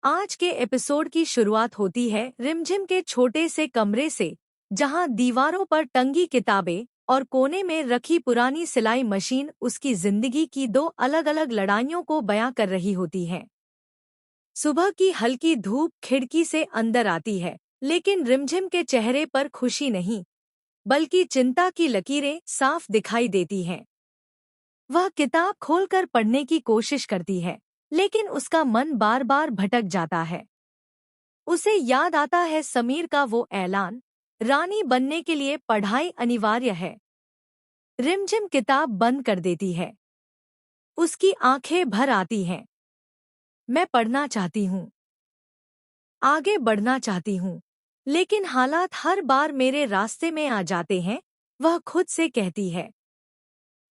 आज के एपिसोड की शुरुआत होती है रिमझिम के छोटे से कमरे से, जहां दीवारों पर टंगी किताबें और कोने में रखी पुरानी सिलाई मशीन उसकी जिंदगी की दो अलग-अलग लड़ाइयों को बयां कर रही होती है। सुबह की हल्की धूप खिड़की से अंदर आती है, लेकिन रिमझिम के चेहरे पर खुशी नहीं, बल्कि चिंता की लकीरें साफ दिखाई देती हैं। वह किताब खोलकर पढ़ने की कोशिश करती है, लेकिन उसका मन बार बार भटक जाता है। उसे याद आता है समीर का वो ऐलान, रानी बनने के लिए पढ़ाई अनिवार्य है। रिमझिम किताब बंद कर देती है। उसकी आंखें भर आती हैं। मैं पढ़ना चाहती हूँ, आगे बढ़ना चाहती हूँ, लेकिन हालात हर बार मेरे रास्ते में आ जाते हैं। वह खुद से कहती है,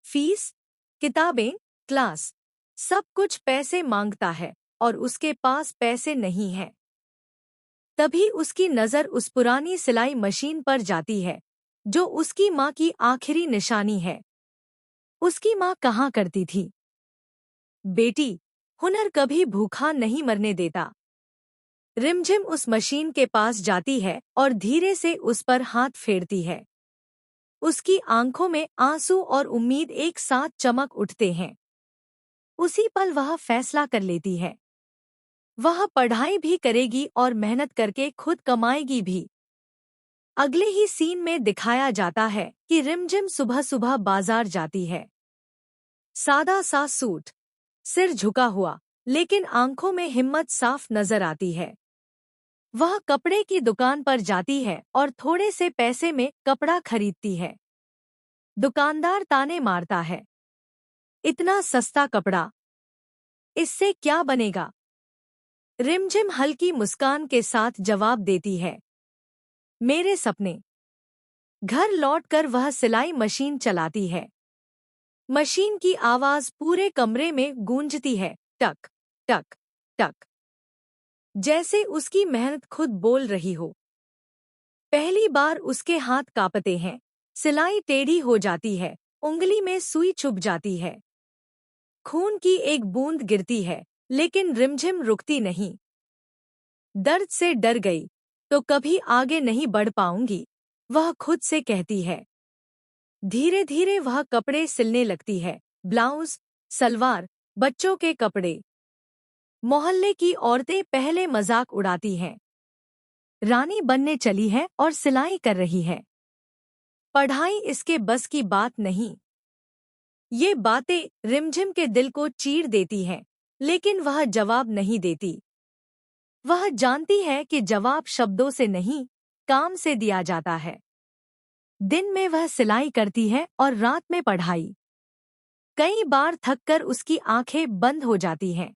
फीस, किताबें, क्लास, सब कुछ पैसे मांगता है और उसके पास पैसे नहीं है। तभी उसकी नज़र उस पुरानी सिलाई मशीन पर जाती है, जो उसकी माँ की आखिरी निशानी है। उसकी माँ कहा करती थी, बेटी, हुनर कभी भूखा नहीं मरने देता। रिमझिम उस मशीन के पास जाती है और धीरे से उस पर हाथ फेरती है। उसकी आंखों में आंसू और उम्मीद एक साथ चमक उठते हैं। उसी पल वह फैसला कर लेती है। वह पढ़ाई भी करेगी और मेहनत करके खुद कमाएगी भी। अगले ही सीन में दिखाया जाता है कि रिमझिम सुबह सुबह बाजार जाती है। सादा सा सूट, सिर झुका हुआ, लेकिन आंखों में हिम्मत साफ नजर आती है। वह कपड़े की दुकान पर जाती है और थोड़े से पैसे में कपड़ा खरीदती है। दुकानदार ताने मारता है, इतना सस्ता कपड़ा, इससे क्या बनेगा? रिमझिम हल्की मुस्कान के साथ जवाब देती है, मेरे सपने। घर लौटकर वह सिलाई मशीन चलाती है। मशीन की आवाज पूरे कमरे में गूंजती है, टक टक टक, जैसे उसकी मेहनत खुद बोल रही हो। पहली बार उसके हाथ कांपते हैं, सिलाई टेढ़ी हो जाती है, उंगली में सुई चुभ जाती है। खून की एक बूंद गिरती है, लेकिन रिमझिम रुकती नहीं। दर्द से डर गई तो कभी आगे नहीं बढ़ पाऊंगी, वह खुद से कहती है। धीरे धीरे वह कपड़े सिलने लगती है, ब्लाउज, सलवार, बच्चों के कपड़े। मोहल्ले की औरतें पहले मजाक उड़ाती हैं, रानी बनने चली है और सिलाई कर रही है। पढ़ाई इसके बस की बात नहीं। ये बातें रिमझिम के दिल को चीर देती हैं, लेकिन वह जवाब नहीं देती। वह जानती है कि जवाब शब्दों से नहीं, काम से दिया जाता है। दिन में वह सिलाई करती है और रात में पढ़ाई। कई बार थककर उसकी आंखें बंद हो जाती हैं,